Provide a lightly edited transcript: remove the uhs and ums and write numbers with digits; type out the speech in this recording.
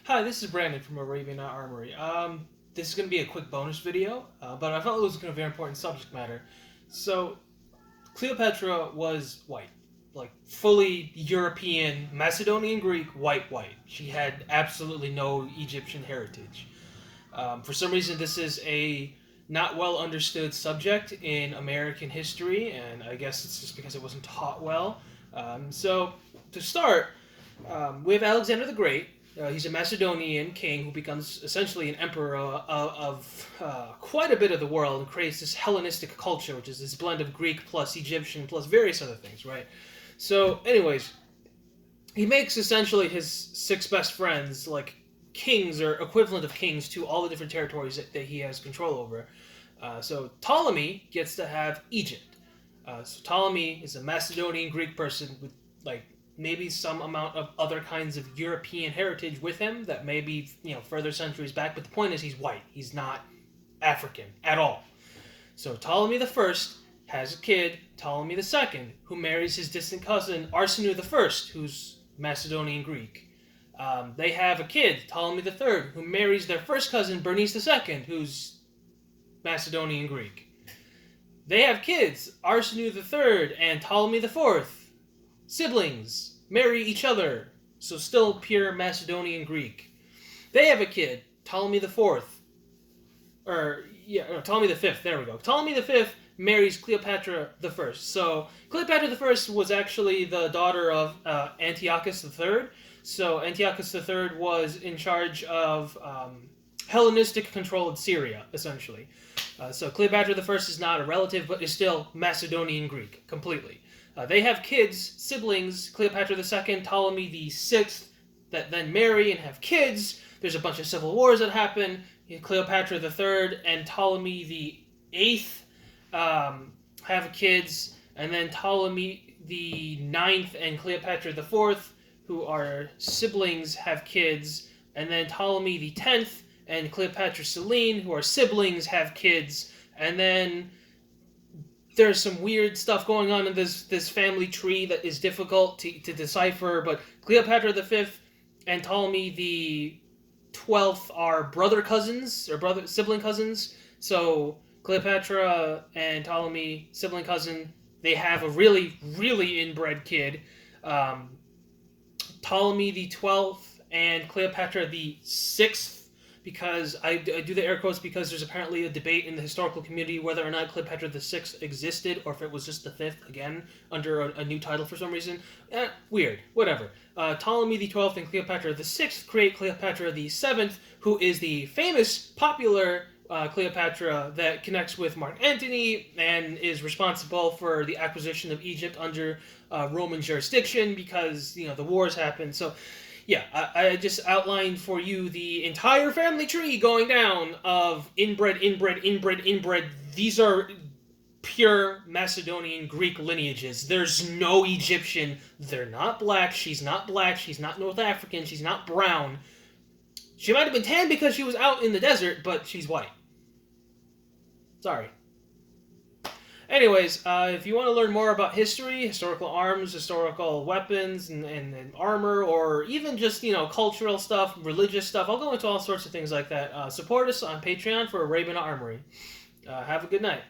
Hi, this is Brandon from Arabian Armory. This is going to be a quick bonus video, but I felt it was going to be a very important subject matter. So, Cleopatra was white, like fully European, Macedonian Greek, white. She had absolutely no Egyptian heritage. For some reason, this is a not well understood subject in American history, and I guess it's just because it wasn't taught well. So, to start, we have Alexander the Great. He's a Macedonian king who becomes essentially an emperor of quite a bit of the world and creates this Hellenistic culture, which is this blend of Greek plus Egyptian plus various other things, right? So, anyways, he makes essentially his six best friends like kings or equivalent of kings to all the different territories that he has control over. So Ptolemy gets to have Egypt. So Ptolemy is a Macedonian Greek person with like maybe some amount of other kinds of European heritage with him that may be further centuries back. But the point is, he's white. He's not African at all. So Ptolemy the First has a kid, Ptolemy the Second, who marries his distant cousin Arsinoe the First, who's Macedonian Greek. They have a kid, Ptolemy the Third, who marries their first cousin Bernice the Second, who's Macedonian Greek. They have kids, Arsinoe the Third and Ptolemy the Fourth, siblings, marry each other, so still pure Macedonian Greek. They have a kid, Ptolemy the Fourth, Ptolemy the Fifth. There we go. Ptolemy the Fifth marries Cleopatra the First. So Cleopatra the First was actually the daughter of Antiochus the Third. So Antiochus the Third was in charge of Hellenistic controlled Syria, essentially. So Cleopatra the First is not a relative, but is still Macedonian Greek completely. They have kids, siblings, Cleopatra the Second, Ptolemy the Sixth, that then marry and have kids. There's a bunch of civil wars that happen. Cleopatra the Third and Ptolemy the Eighth have kids, and then Ptolemy the Ninth and Cleopatra the Fourth, who are siblings, have kids, and then Ptolemy the Tenth and Cleopatra Selene, who are siblings, have kids, and then there's some weird stuff going on in this family tree that is difficult to decipher, but Cleopatra the Fifth and Ptolemy the 12th are brother cousins, or sibling cousins. So Cleopatra and Ptolemy, sibling cousin, they have a really, really inbred kid. Ptolemy the 12th and Cleopatra the 6th, because I do the air quotes because there's apparently a debate in the historical community whether or not Cleopatra the 6th existed or if it was just the 5th, again, under a new title for some reason. Weird. Whatever. Ptolemy the 12th and Cleopatra the 6th create Cleopatra the 7th, who is the famous, popular Cleopatra that connects with Mark Antony and is responsible for the acquisition of Egypt under Roman jurisdiction because, the wars happened. So, yeah, I just outlined for you the entire family tree going down of inbred. These are pure Macedonian Greek lineages. There's no Egyptian. They're not black. She's not black. She's not North African. She's not brown. She might have been tan because she was out in the desert, but she's white. Sorry. Anyways, if you want to learn more about history, historical arms, historical weapons, and armor, or even just, cultural stuff, religious stuff, I'll go into all sorts of things like that. Support us on Patreon for Arabian Armory. Have a good night.